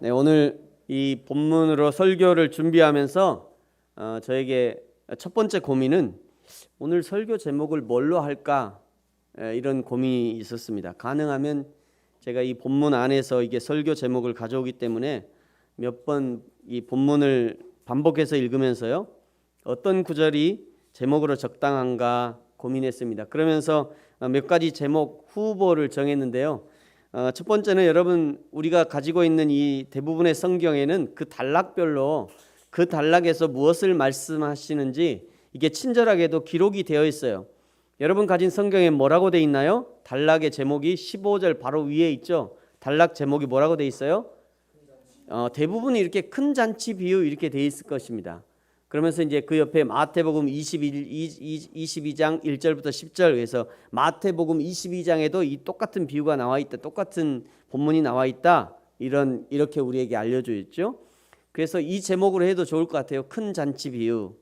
네, 오늘 이 본문으로 설교를 준비하면서 저에게 첫 번째 고민은 오늘 설교 제목을 뭘로 할까 이런 고민이 있었습니다. 가능하면 제가 이 본문 안에서 이게 설교 제목을 가져오기 때문에 몇 번 이 본문을 반복해서 읽으면서요, 어떤 구절이 제목으로 적당한가 고민했습니다. 그러면서 몇 가지 제목 후보를 정했는데요. 첫 번째는 여러분, 우리가 가지고 있는 이 대부분의 성경에는 그 단락별로 그 단락에서 무엇을 말씀하시는지 이게 친절하게도 기록이 되어 있어요. 여러분 가진 성경에 뭐라고 되어 있나요? 단락의 제목이 15절 바로 위에 있죠. 단락 제목이 뭐라고 되어 있어요? 대부분이 이렇게 큰 잔치 비유 이렇게 되어 있을 것입니다. 그러면서 이제 그 옆에 마태복음 22장 1절부터 10절, 그래서 마태복음 22장에도 이 똑같은 비유가 나와 있다, 똑같은 본문이 나와 있다, 이렇게 우리에게 알려져 있죠. 그래서 이 제목으로 해도 좋을 것 같아요. 큰 잔치 비유.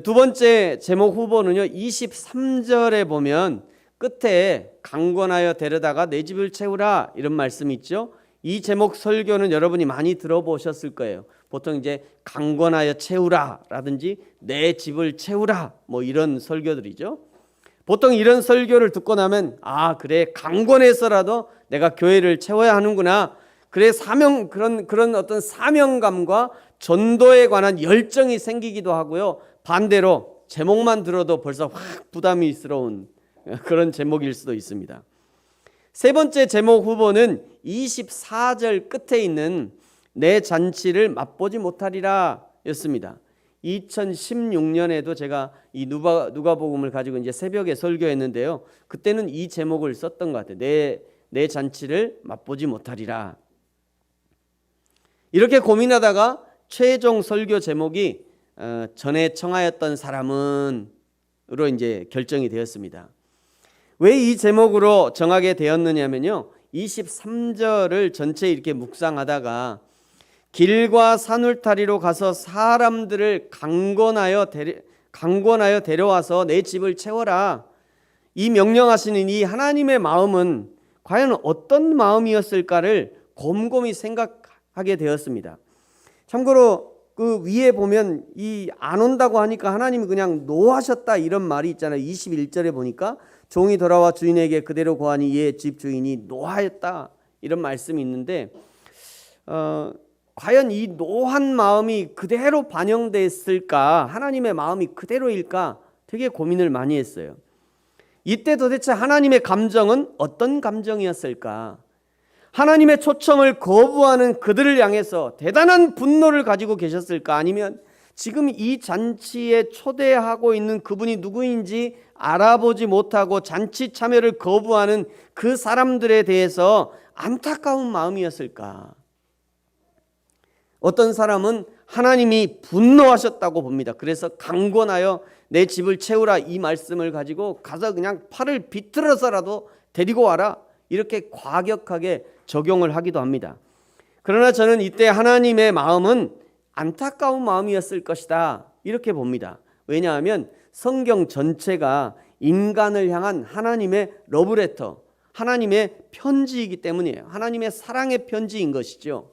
두 번째 제목 후보는요, 23절에 보면 끝에 강권하여 데려다가 내 집을 채우라 이런 말씀이 있죠. 이 제목 설교는 여러분이 많이 들어보셨을 거예요. 보통 이제 강권하여 채우라 라든지 내 집을 채우라 뭐 이런 설교들이죠. 보통 이런 설교를 듣고 나면 그래, 강권해서라도 내가 교회를 채워야 하는구나. 그래, 그런 어떤 사명감과 전도에 관한 열정이 생기기도 하고요. 반대로 제목만 들어도 벌써 확 부담스러운 그런 제목일 수도 있습니다. 세 번째 제목 후보는 24절 끝에 있는 내 잔치를 맛보지 못하리라 였습니다. 2016년에도 제가 이 누가복음을 가지고 이제 새벽에 설교했는데요. 그때는 이 제목을 썼던 것 같아요. 내 잔치를 맛보지 못하리라. 이렇게 고민하다가 최종 설교 제목이 전에 청하였던 사람은으로 이제 결정이 되었습니다. 왜 이 제목으로 정하게 되었느냐면요, 23절을 전체 이렇게 묵상하다가 길과 산울타리로 가서 사람들을 강권하여 데려와서 내 집을 채워라, 이 명령하시는 이 하나님의 마음은 과연 어떤 마음이었을까를 곰곰이 생각하게 되었습니다. 참고로 그 위에 보면 이 안 온다고 하니까 하나님이 그냥 노하셨다 이런 말이 있잖아요. 21절에 보니까 종이 돌아와 주인에게 그대로 고하니 이에 집 주인이 노하였다 이런 말씀이 있는데, 과연 이 노한 마음이 그대로 반영됐을까, 하나님의 마음이 그대로일까 되게 고민을 많이 했어요. 이때 도대체 하나님의 감정은 어떤 감정이었을까? 하나님의 초청을 거부하는 그들을 향해서 대단한 분노를 가지고 계셨을까? 아니면 지금 이 잔치에 초대하고 있는 그분이 누구인지 알아보지 못하고 잔치 참여를 거부하는 그 사람들에 대해서 안타까운 마음이었을까? 어떤 사람은 하나님이 분노하셨다고 봅니다. 그래서 강권하여 내 집을 채우라 이 말씀을 가지고 가서 그냥 팔을 비틀어서라도 데리고 와라 이렇게 과격하게 적용을 하기도 합니다. 그러나 저는 이때 하나님의 마음은 안타까운 마음이었을 것이다 이렇게 봅니다. 왜냐하면 성경 전체가 인간을 향한 하나님의 러브레터, 하나님의 편지이기 때문이에요. 하나님의 사랑의 편지인 것이죠.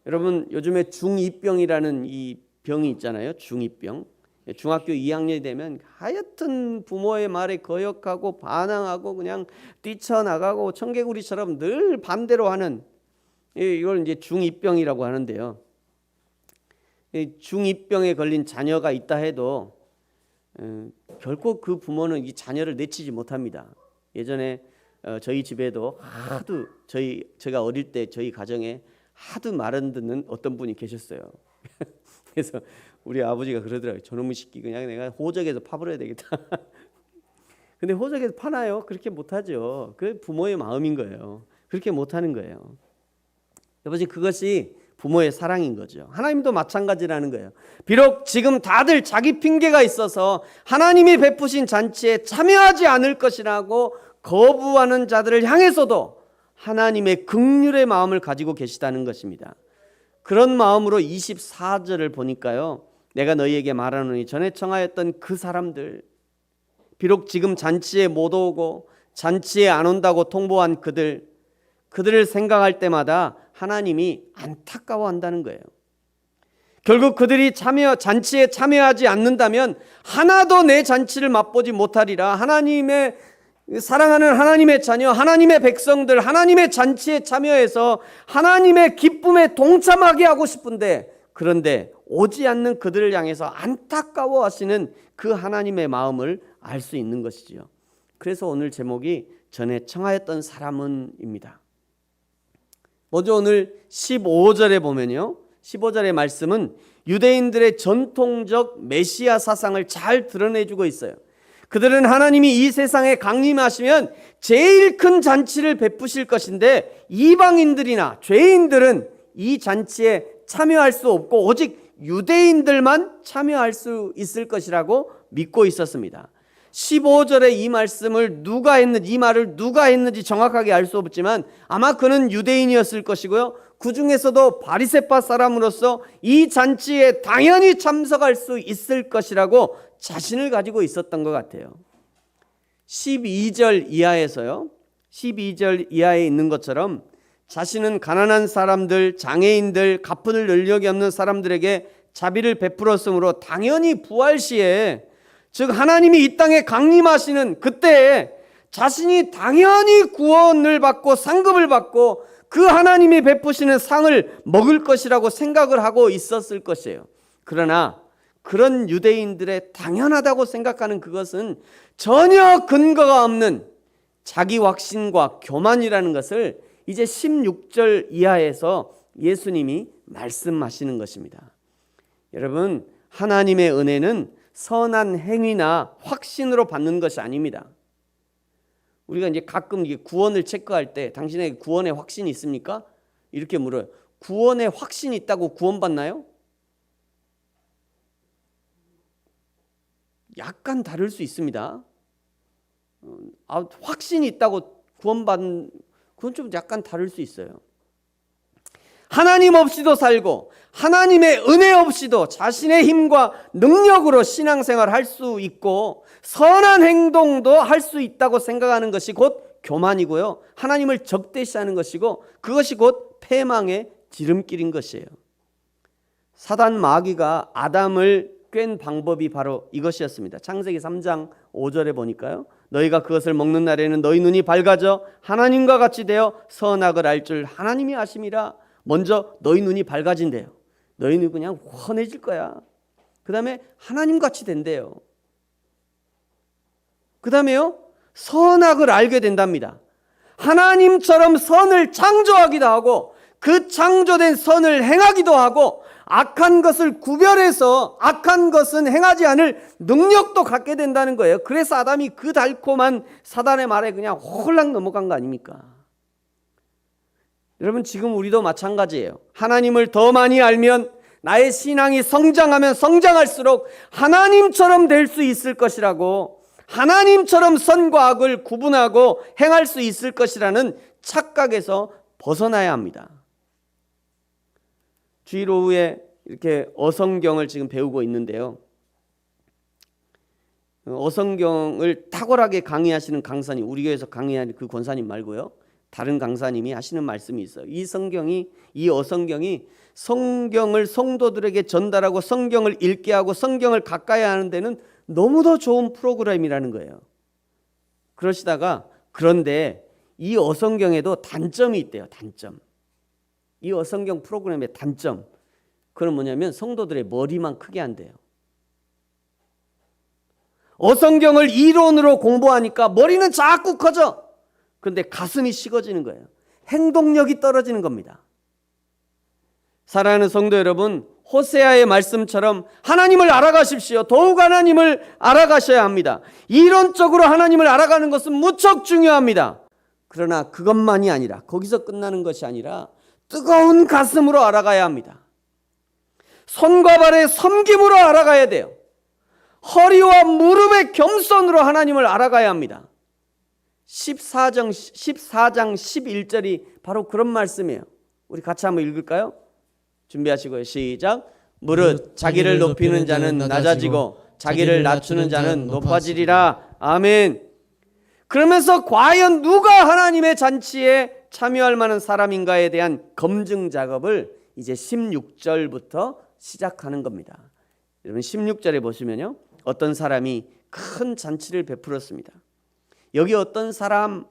여러분, 요즘에 중2병이라는 이 병이 있잖아요. 중2병. 중학교 2학년이 되면 하여튼 부모의 말에 거역하고 반항하고 그냥 뛰쳐나가고 청개구리처럼 늘 반대로 하는, 이걸 이제 중2병이라고 하는데요. 중2병에 걸린 자녀가 있다 해도 결코 그 부모는 이 자녀를 내치지 못합니다. 예전에 저희 집에도 하도 제가 어릴 때 저희 가정에 하도 말은 듣는 어떤 분이 계셨어요. 그래서 우리 아버지가 그러더라고요. 저놈의 새끼 그냥 내가 호적에서 파버려야 되겠다. 근데 호적에서 파나요? 그렇게 못하죠. 그 부모의 마음인 거예요. 그렇게 못하는 거예요. 여보세요, 그것이 부모의 사랑인 거죠. 하나님도 마찬가지라는 거예요. 비록 지금 다들 자기 핑계가 있어서 하나님이 베푸신 잔치에 참여하지 않을 것이라고 거부하는 자들을 향해서도 하나님의 긍휼의 마음을 가지고 계시다는 것입니다. 그런 마음으로 24절을 보니까요, 내가 너희에게 말하노니 전에 청하였던 그 사람들, 비록 지금 잔치에 못 오고 잔치에 안 온다고 통보한 그들, 그들을 생각할 때마다 하나님이 안타까워한다는 거예요. 결국 그들이 잔치에 참여하지 않는다면 하나도 내 잔치를 맛보지 못하리라. 하나님의 사랑하는 하나님의 자녀, 하나님의 백성들, 하나님의 잔치에 참여해서 하나님의 기쁨에 동참하게 하고 싶은데, 그런데 오지 않는 그들을 향해서 안타까워하시는 그 하나님의 마음을 알 수 있는 것이지요. 그래서 오늘 제목이 전에 청하였던 사람은입니다. 먼저 오늘 15절에 보면요, 15절의 말씀은 유대인들의 전통적 메시아 사상을 잘 드러내주고 있어요. 그들은 하나님이 이 세상에 강림하시면 제일 큰 잔치를 베푸실 것인데, 이방인들이나 죄인들은 이 잔치에 참여할 수 없고 오직 유대인들만 참여할 수 있을 것이라고 믿고 있었습니다. 15절에 이 말씀을 이 말을 누가 했는지 정확하게 알 수 없지만 아마 그는 유대인이었을 것이고요, 그 중에서도 바리새파 사람으로서 이 잔치에 당연히 참석할 수 있을 것이라고 자신을 가지고 있었던 것 같아요. 12절 이하에서요, 12절 이하에 있는 것처럼 자신은 가난한 사람들, 장애인들, 갚을 능력이 없는 사람들에게 자비를 베풀었으므로 당연히 부활 시에, 즉 하나님이 이 땅에 강림하시는 그때에 자신이 당연히 구원을 받고 상급을 받고 그 하나님이 베푸시는 상을 먹을 것이라고 생각을 하고 있었을 것이에요. 그러나 그런 유대인들의 당연하다고 생각하는 그것은 전혀 근거가 없는 자기 확신과 교만이라는 것을 이제 16절 이하에서 예수님이 말씀하시는 것입니다. 여러분, 하나님의 은혜는 선한 행위나 확신으로 받는 것이 아닙니다. 우리가 이제 가끔 이게 구원을 체크할 때 당신에게 구원의 확신이 있습니까? 이렇게 물어요. 구원의 확신이 있다고 구원받나요? 약간 다를 수 있습니다. 확신이 있다고 구원받는, 그건 좀 약간 다를 수 있어요. 하나님 없이도 살고 하나님의 은혜 없이도 자신의 힘과 능력으로 신앙생활을 할 수 있고 선한 행동도 할 수 있다고 생각하는 것이 곧 교만이고요, 하나님을 적대시하는 것이고 그것이 곧 패망의 지름길인 것이에요. 사단 마귀가 아담을 꿰는 방법이 바로 이것이었습니다. 창세기 3장 5절에 보니까요, 너희가 그것을 먹는 날에는 너희 눈이 밝아져 하나님과 같이 되어 선악을 알 줄 하나님이 아심이라. 먼저 너희 눈이 밝아진대요. 너희 눈이 그냥 환해질 거야. 그 다음에 하나님같이 된대요. 그 다음에요, 선악을 알게 된답니다. 하나님처럼 선을 창조하기도 하고 그 창조된 선을 행하기도 하고 악한 것을 구별해서 악한 것은 행하지 않을 능력도 갖게 된다는 거예요. 그래서 아담이 그 달콤한 사단의 말에 그냥 홀랑 넘어간 거 아닙니까? 여러분, 지금 우리도 마찬가지예요. 하나님을 더 많이 알면, 나의 신앙이 성장하면 성장할수록 하나님처럼 될 수 있을 것이라고, 하나님처럼 선과 악을 구분하고 행할 수 있을 것이라는 착각에서 벗어나야 합니다. 주일 오후에 이렇게 어성경을 지금 배우고 있는데요, 어성경을 탁월하게 강의하시는 강사님, 우리 교회에서 강의하는 그 권사님 말고요, 다른 강사님이 하시는 말씀이 있어요. 이 어성경이 성경을 성도들에게 전달하고 성경을 읽게 하고 성경을 가까이 하는 데는 너무도 좋은 프로그램이라는 거예요. 그러시다가, 그런데 이 어성경에도 단점이 있대요. 단점. 이 어성경 프로그램의 단점, 그건 뭐냐면 성도들의 머리만 크게 한대요. 어성경을 이론으로 공부하니까 머리는 자꾸 커져. 그런데 가슴이 식어지는 거예요. 행동력이 떨어지는 겁니다. 사랑하는 성도 여러분, 호세아의 말씀처럼 하나님을 알아가십시오. 더욱 하나님을 알아가셔야 합니다. 이론적으로 하나님을 알아가는 것은 무척 중요합니다. 그러나 그것만이 아니라, 거기서 끝나는 것이 아니라 뜨거운 가슴으로 알아가야 합니다. 손과 발의 섬김으로 알아가야 돼요. 허리와 무릎의 겸손으로 하나님을 알아가야 합니다. 14장 11절이 바로 그런 말씀이에요. 우리 같이 한번 읽을까요? 준비하시고요. 시작. 무릇 자기를 높이는 자는 낮아지고 자기를 낮추는 자는 높아지리라. 아멘. 그러면서 과연 누가 하나님의 잔치에 참여할 만한 사람인가에 대한 검증 작업을 이제 16절부터 시작하는 겁니다. 여러분 16절에 보시면요, 어떤 사람이 큰 잔치를 베풀었습니다. 여기 어떤 사람,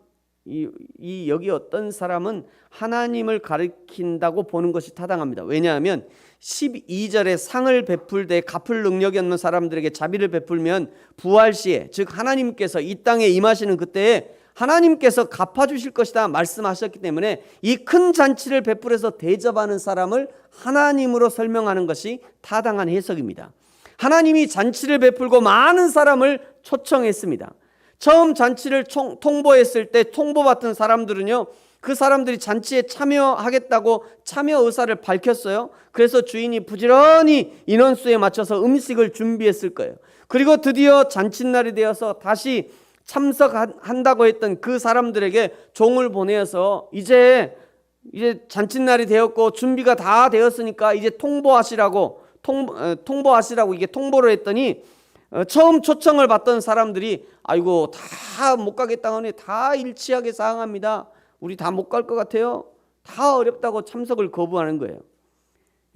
여기 어떤 사람은 하나님을 가리킨다고 보는 것이 타당합니다. 왜냐하면 12절에 상을 베풀 때 갚을 능력이 없는 사람들에게 자비를 베풀면 부활 시에, 즉 하나님께서 이 땅에 임하시는 그때에 하나님께서 갚아주실 것이다 말씀하셨기 때문에 이 큰 잔치를 베풀어서 대접하는 사람을 하나님으로 설명하는 것이 타당한 해석입니다. 하나님이 잔치를 베풀고 많은 사람을 초청했습니다. 처음 잔치를 통보했을 때 통보받은 사람들은요, 그 사람들이 잔치에 참여하겠다고 참여 의사를 밝혔어요. 그래서 주인이 부지런히 인원수에 맞춰서 음식을 준비했을 거예요. 그리고 드디어 잔칫날이 되어서 다시 참석한다고 했던 그 사람들에게 종을 보내서 이제 잔칫날이 되었고 준비가 다 되었으니까 이제 통보하시라고 이게 통보를 했더니 처음 초청을 받던 사람들이 아이고 다 못 가겠다고 하니 다 일치하게 상황합니다. 우리 다 못 갈 것 같아요. 다 어렵다고 참석을 거부하는 거예요.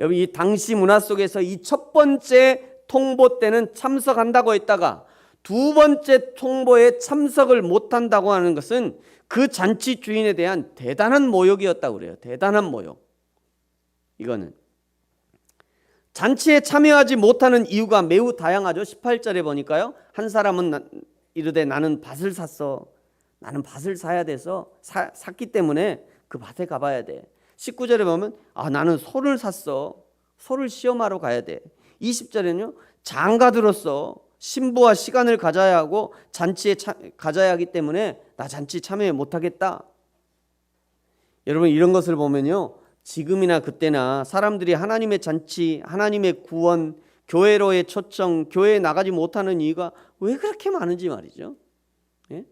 여러분 이 당시 문화 속에서 이 첫 번째 통보 때는 참석한다고 했다가 두 번째 통보에 참석을 못한다고 하는 것은 그 잔치 주인에 대한 대단한 모욕이었다고 그래요. 대단한 모욕. 이거는 잔치에 참여하지 못하는 이유가 매우 다양하죠. 18절에 보니까요, 한 사람은 이르되 나는 밭을 샀어. 나는 밭을 사야 돼서 샀기 때문에 그 밭에 가봐야 돼. 19절에 보면 나는 소를 샀어. 소를 시험하러 가야 돼. 20절에는요, 장가 들었어. 신부와 시간을 가져야 하고 잔치에 가져야 하기 때문에 나 잔치 참여 못하겠다. 여러분 이런 것을 보면요, 지금이나 그때나 사람들이 하나님의 잔치, 하나님의 구원, 교회로의 초청, 교회에 나가지 못하는 이유가 왜 그렇게 많은지 말이죠. 예?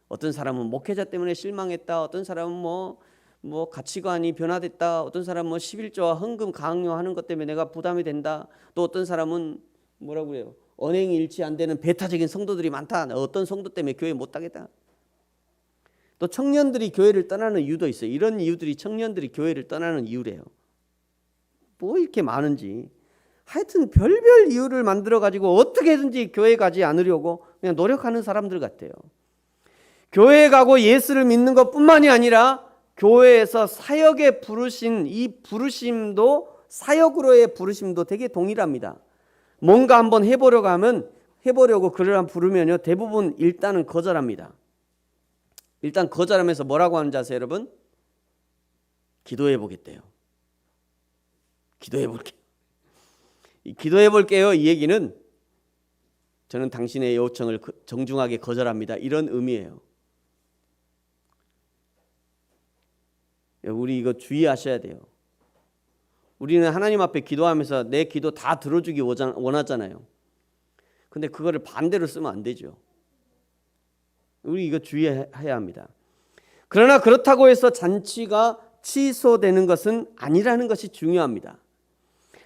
어떤 사람은 목회자 때문에 실망했다. 어떤 사람은 뭐 가치관이 변화됐다. 어떤 사람은 11조와 헌금 강요하는 것 때문에 내가 부담이 된다. 또 어떤 사람은 뭐라고 그래요? 언행이 일치 안 되는 배타적인 성도들이 많다. 어떤 성도 때문에 교회 못 가겠다. 또 청년들이 교회를 떠나는 이유도 있어요. 이런 이유들이 청년들이 교회를 떠나는 이유래요. 뭐 이렇게 많은지. 하여튼 별별 이유를 만들어 가지고 어떻게든지 교회 가지 않으려고 그냥 노력하는 사람들 같아요. 교회에 가고 예수를 믿는 것뿐만이 아니라 교회에서 사역에 부르신 이 부르심도, 사역으로의 부르심도 되게 동일합니다. 뭔가 한번 해보려고 그를 한번 부르면요, 대부분 일단은 거절합니다. 일단 거절하면서 뭐라고 하는지 아세요, 여러분? 기도해 보겠대요. 기도해 볼게요. 이 얘기는 저는 당신의 요청을 정중하게 거절합니다. 이런 의미예요. 우리 이거 주의하셔야 돼요. 우리는 하나님 앞에 기도하면서 내 기도 다 들어주기 원하잖아요. 근데 그거를 반대로 쓰면 안 되죠. 우리 이거 주의해야 합니다. 그러나 그렇다고 해서 잔치가 취소되는 것은 아니라는 것이 중요합니다.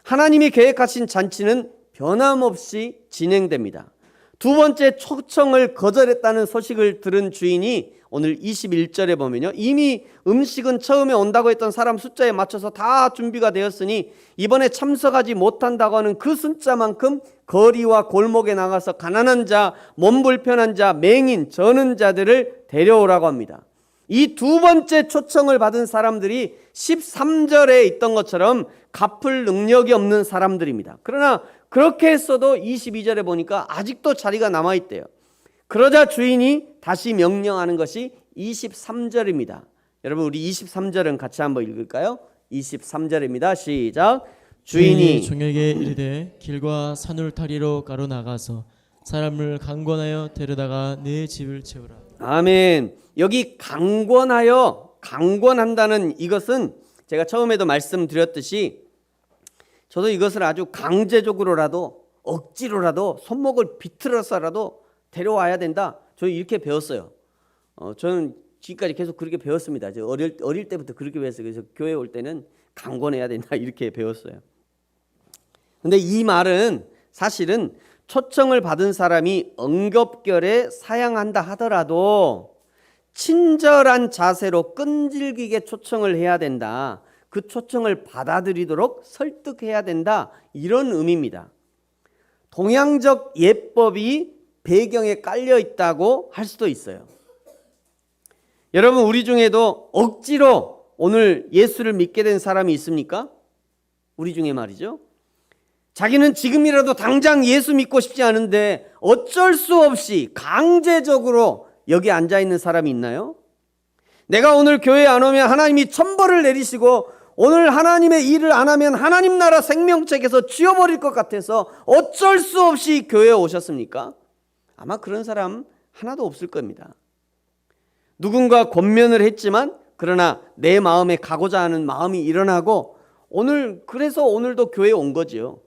하나님이 계획하신 잔치는 변함없이 진행됩니다. 두 번째 초청을 거절했다는 소식을 들은 주인이 오늘 21절에 보면요, 이미 음식은 처음에 온다고 했던 사람 숫자에 맞춰서 다 준비가 되었으니 이번에 참석하지 못한다고 하는 그 숫자만큼 거리와 골목에 나가서 가난한 자, 몸 불편한 자, 맹인, 저는 자들을 데려오라고 합니다. 이 두 번째 초청을 받은 사람들이 13절에 있던 것처럼 갚을 능력이 없는 사람들입니다. 그러나 그렇게 했어도 22절에 보니까 아직도 자리가 남아있대요. 그러자 주인이 다시 명령하는 것이 23절입니다. 여러분 우리 23절은 같이 한번 읽을까요? 23절입니다. 시작. 주인이 종에게 이르되 길과 산울타리로 가로나가서 사람을 강권하여 데려다가 내 집을 채우라. 아멘. 여기 강권한다는 이것은 제가 처음에도 말씀드렸듯이 저도 이것을 아주 강제적으로라도 억지로라도 손목을 비틀어서라도 데려와야 된다. 저 이렇게 배웠어요. 저는 지금까지 계속 그렇게 배웠습니다. 어릴 때부터 그렇게 배웠어요. 그래서 교회 올 때는 강권해야 된다 이렇게 배웠어요. 근데 이 말은 사실은 초청을 받은 사람이 응급결에 사양한다 하더라도 친절한 자세로 끈질기게 초청을 해야 된다. 그 초청을 받아들이도록 설득해야 된다. 이런 의미입니다. 동양적 예법이 배경에 깔려 있다고 할 수도 있어요. 여러분, 우리 중에도 억지로 오늘 예수를 믿게 된 사람이 있습니까? 우리 중에 말이죠. 자기는 지금이라도 당장 예수 믿고 싶지 않은데 어쩔 수 없이 강제적으로 여기 앉아 있는 사람이 있나요? 내가 오늘 교회에 안 오면 하나님이 천벌을 내리시고 오늘 하나님의 일을 안 하면 하나님 나라 생명책에서 지워버릴 것 같아서 어쩔 수 없이 교회에 오셨습니까? 아마 그런 사람 하나도 없을 겁니다. 누군가 권면을 했지만 그러나 내 마음에 가고자 하는 마음이 일어나고 그래서 오늘도 교회에 온 거지요.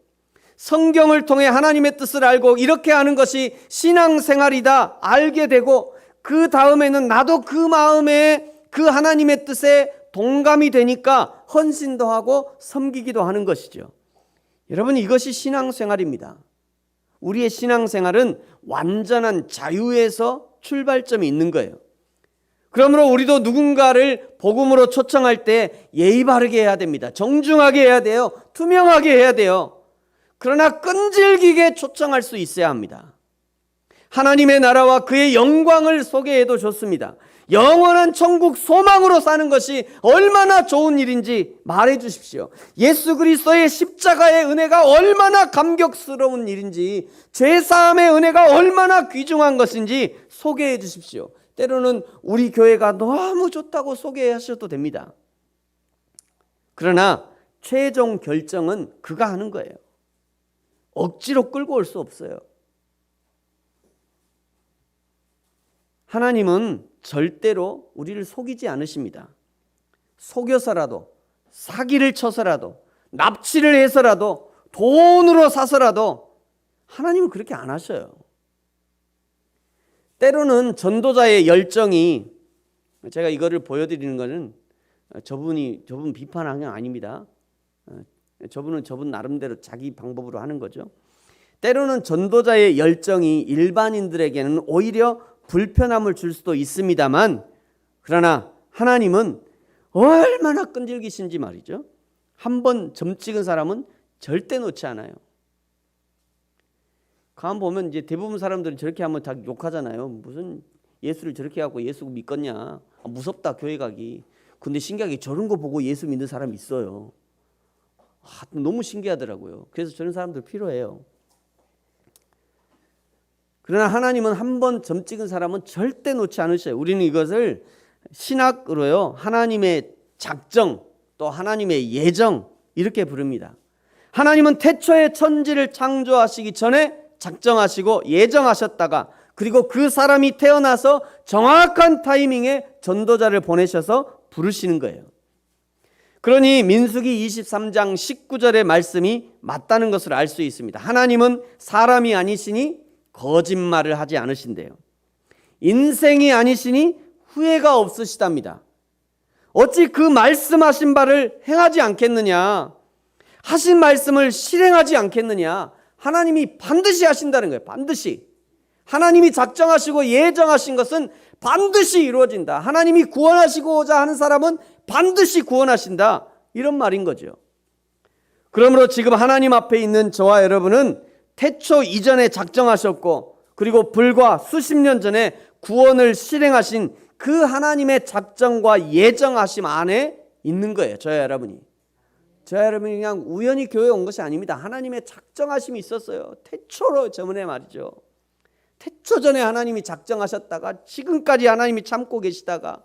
성경을 통해 하나님의 뜻을 알고 이렇게 하는 것이 신앙생활이다 알게 되고 그 다음에는 나도 그 마음에 그 하나님의 뜻에 동감이 되니까 헌신도 하고 섬기기도 하는 것이죠. 여러분, 이것이 신앙생활입니다. 우리의 신앙생활은 완전한 자유에서 출발점이 있는 거예요. 그러므로 우리도 누군가를 복음으로 초청할 때 예의 바르게 해야 됩니다. 정중하게 해야 돼요. 투명하게 해야 돼요. 그러나 끈질기게 초청할 수 있어야 합니다. 하나님의 나라와 그의 영광을 소개해도 좋습니다. 영원한 천국 소망으로 사는 것이 얼마나 좋은 일인지 말해 주십시오. 예수 그리스도의 십자가의 은혜가 얼마나 감격스러운 일인지, 죄사함의 은혜가 얼마나 귀중한 것인지 소개해 주십시오. 때로는 우리 교회가 너무 좋다고 소개하셔도 됩니다. 그러나 최종 결정은 그가 하는 거예요. 억지로 끌고 올 수 없어요. 하나님은 절대로 우리를 속이지 않으십니다. 속여서라도, 사기를 쳐서라도, 납치를 해서라도, 돈으로 사서라도 하나님은 그렇게 안 하셔요. 때로는 전도자의 열정이, 제가 이거를 보여드리는 것은 저분 비판한 게 아닙니다. 저분 나름대로 자기 방법으로 하는 거죠. 때로는 전도자의 열정이 일반인들에게는 오히려 불편함을 줄 수도 있습니다만, 그러나 하나님은 얼마나 끈질기신지 말이죠. 한번 점 찍은 사람은 절대 놓지 않아요. 가만 보면 이제 대부분 사람들은 저렇게 하면 다 욕하잖아요. 무슨 예수를 저렇게 하고 예수 믿겠냐? 무섭다 교회 가기. 근데 신기하게 저런 거 보고 예수 믿는 사람이 있어요. 너무 신기하더라고요. 그래서 저런 사람들 필요해요. 그러나 하나님은 한 번 점 찍은 사람은 절대 놓지 않으셔요. 우리는 이것을 신학으로요, 하나님의 작정 또 하나님의 예정 이렇게 부릅니다. 하나님은 태초에 천지를 창조하시기 전에 작정하시고 예정하셨다가, 그리고 그 사람이 태어나서 정확한 타이밍에 전도자를 보내셔서 부르시는 거예요. 그러니 민수기 23장 19절의 말씀이 맞다는 것을 알 수 있습니다. 하나님은 사람이 아니시니 거짓말을 하지 않으신대요. 인생이 아니시니 후회가 없으시답니다. 어찌 그 말씀하신 바를 행하지 않겠느냐? 하신 말씀을 실행하지 않겠느냐? 하나님이 반드시 하신다는 거예요. 반드시. 하나님이 작정하시고 예정하신 것은 반드시 이루어진다. 하나님이 구원하시고자 하는 사람은 반드시 구원하신다. 이런 말인 거죠. 그러므로 지금 하나님 앞에 있는 저와 여러분은 태초 이전에 작정하셨고, 그리고 불과 수십 년 전에 구원을 실행하신 그 하나님의 작정과 예정하심 안에 있는 거예요. 저와 여러분이. 저와 여러분이 그냥 우연히 교회에 온 것이 아닙니다. 하나님의 작정하심이 있었어요. 태초로 저번에 말이죠. 태초 전에 하나님이 작정하셨다가 지금까지 하나님이 참고 계시다가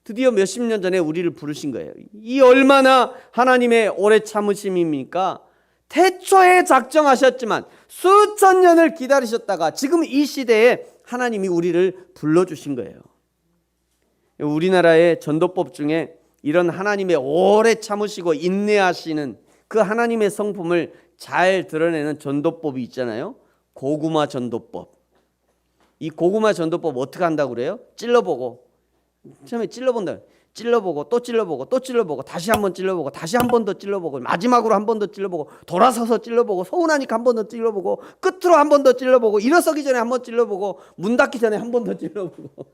드디어 몇십 년 전에 우리를 부르신 거예요. 이 얼마나 하나님의 오래 참으심입니까? 태초에 작정하셨지만 수천 년을 기다리셨다가 지금 이 시대에 하나님이 우리를 불러주신 거예요. 우리나라의 전도법 중에 이런 하나님의 오래 참으시고 인내하시는 그 하나님의 성품을 잘 드러내는 전도법이 있잖아요. 고구마 전도법. 이 고구마 전도법 어떻게 한다고 그래요? 찔러보고, 처음에 찔러본다. 찔러보고 또 찔러보고 또 찔러보고 다시 한번 찔러보고 다시 한 번 더 찔러보고 마지막으로 한 번 더 찔러보고 돌아서서 찔러보고 서운하니까 한 번 더 찔러보고 끝으로 한 번 더 찔러보고 일어서기 전에 한 번 찔러보고 문 닫기 전에 한 번 더 찔러보고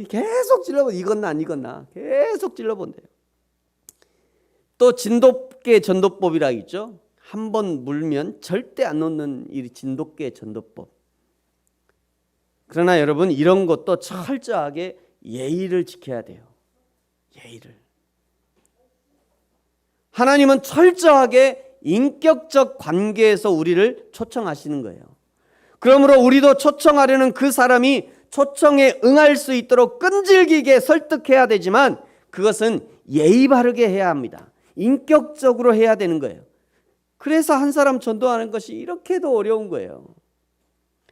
계속 찔러본, 익었나 안 익었나 계속 찔러본대요. 또 진돗개 전도법이라 있죠. 한번 물면 절대 안 놓는 이 진돗개 전도법. 그러나 여러분, 이런 것도 철저하게 예의를 지켜야 돼요. 예의를. 하나님은 철저하게 인격적 관계에서 우리를 초청하시는 거예요. 그러므로 우리도 초청하려는 그 사람이 초청에 응할 수 있도록 끈질기게 설득해야 되지만 그것은 예의 바르게 해야 합니다. 인격적으로 해야 되는 거예요. 그래서 한 사람 전도하는 것이 이렇게도 어려운 거예요.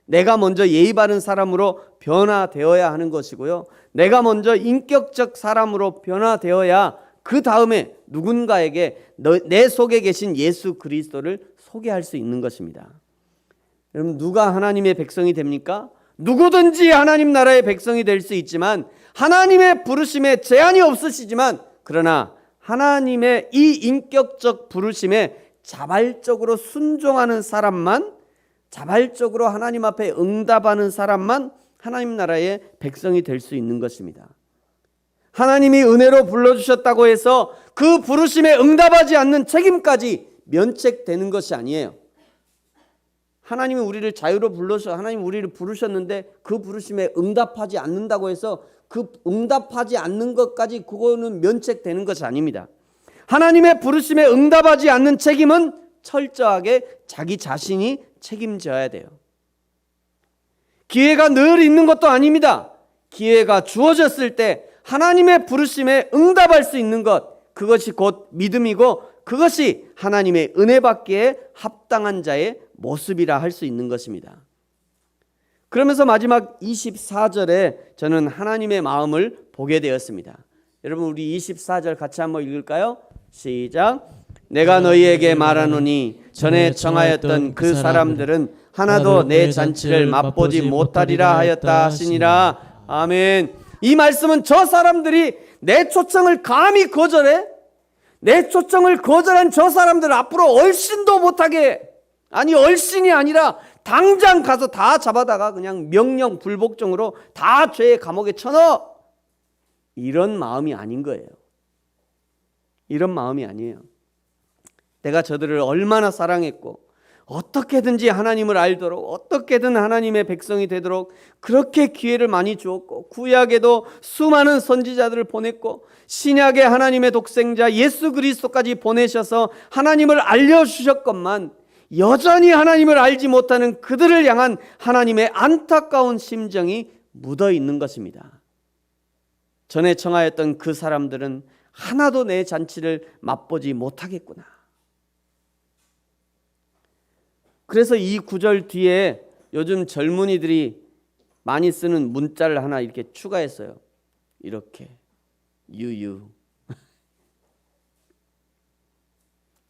내가 먼저 예의 바른 사람으로 변화되어야 하는 것이고요. 내가 먼저 인격적 사람으로 변화되어야 그 다음에 누군가에게 내 속에 계신 예수 그리스도를 소개할 수 있는 것입니다. 여러분, 누가 하나님의 백성이 됩니까? 누구든지 하나님 나라의 백성이 될 수 있지만 하나님의 부르심에 제한이 없으시지만 그러나 하나님의 이 인격적 부르심에 자발적으로 순종하는 사람만, 자발적으로 하나님 앞에 응답하는 사람만 하나님 나라의 백성이 될 수 있는 것입니다. 하나님이 은혜로 불러주셨다고 해서 그 부르심에 응답하지 않는 책임까지 면책되는 것이 아니에요. 하나님이 우리를 자유로 불러서 하나님 우리를 부르셨는데 그 부르심에 응답하지 않는다고 해서 그 응답하지 않는 것까지 그거는 면책되는 것이 아닙니다. 하나님의 부르심에 응답하지 않는 책임은 철저하게 자기 자신이 책임져야 돼요. 기회가 늘 있는 것도 아닙니다. 기회가 주어졌을 때 하나님의 부르심에 응답할 수 있는 것, 그것이 곧 믿음이고 그것이 하나님의 은혜 받기에 합당한 자의 모습이라 할 수 있는 것입니다. 그러면서 마지막 24절에 저는 하나님의 마음을 보게 되었습니다. 여러분, 우리 24절 같이 한번 읽을까요? 시작. 내가 너희에게 말하노니 전에 청하였던 그 사람들은 하나도 내 잔치를 맛보지 못하리라 하였다 하시니라. 아멘. 이 말씀은 저 사람들이 내 초청을 감히 거절해? 내 초청을 거절한 저 사람들 앞으로 얼씬도 못하게, 아니 얼씬이 아니라 당장 가서 다 잡아다가 그냥 명령 불복종으로 다 죄의 감옥에 쳐넣어. 이런 마음이 아닌 거예요. 이런 마음이 아니에요. 내가 저들을 얼마나 사랑했고 어떻게든지 하나님을 알도록, 어떻게든 하나님의 백성이 되도록 그렇게 기회를 많이 주었고, 구약에도 수많은 선지자들을 보냈고 신약에 하나님의 독생자 예수 그리스도까지 보내셔서 하나님을 알려주셨건만 여전히 하나님을 알지 못하는 그들을 향한 하나님의 안타까운 심정이 묻어 있는 것입니다. 전에 청하였던 그 사람들은 하나도 내 잔치를 맛보지 못하겠구나. 그래서 이 구절 뒤에 요즘 젊은이들이 많이 쓰는 문자를 하나 이렇게 추가했어요. 이렇게 유유.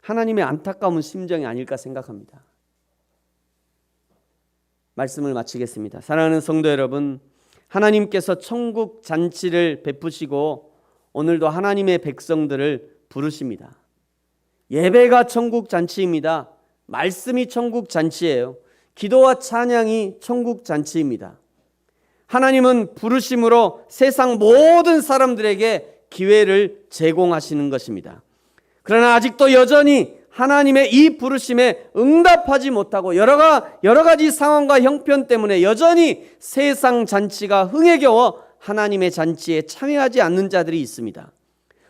하나님의 안타까운 심정이 아닐까 생각합니다. 말씀을 마치겠습니다. 사랑하는 성도 여러분, 하나님께서 천국 잔치를 베푸시고 오늘도 하나님의 백성들을 부르십니다. 예배가 천국 잔치입니다. 말씀이 천국 잔치예요. 기도와 찬양이 천국 잔치입니다. 하나님은 부르심으로 세상 모든 사람들에게 기회를 제공하시는 것입니다. 그러나 아직도 여전히 하나님의 이 부르심에 응답하지 못하고 여러 가지 상황과 형편 때문에 여전히 세상 잔치가 흥에 겨워 하나님의 잔치에 참여하지 않는 자들이 있습니다.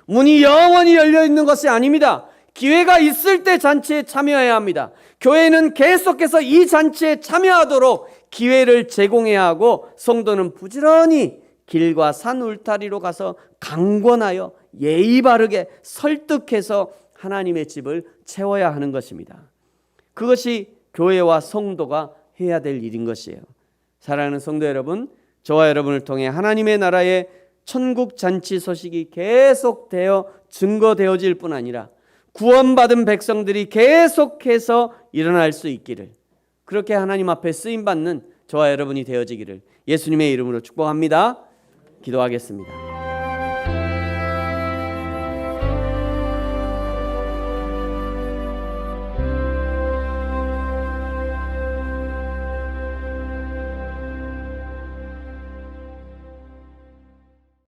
문이 영원히 열려 있는 것이 아닙니다. 기회가 있을 때 잔치에 참여해야 합니다. 교회는 계속해서 이 잔치에 참여하도록 기회를 제공해야 하고 성도는 부지런히 길과 산 울타리로 가서 강권하여 예의 바르게 설득해서 하나님의 집을 채워야 하는 것입니다. 그것이 교회와 성도가 해야 될 일인 것이에요. 사랑하는 성도 여러분, 저와 여러분을 통해 하나님의 나라의 천국 잔치 소식이 계속되어 증거되어질 뿐 아니라 구원받은 백성들이 계속해서 일어날 수 있기를, 그렇게 하나님 앞에 쓰임받는 저와 여러분이 되어지기를 예수님의 이름으로 축복합니다. 기도하겠습니다.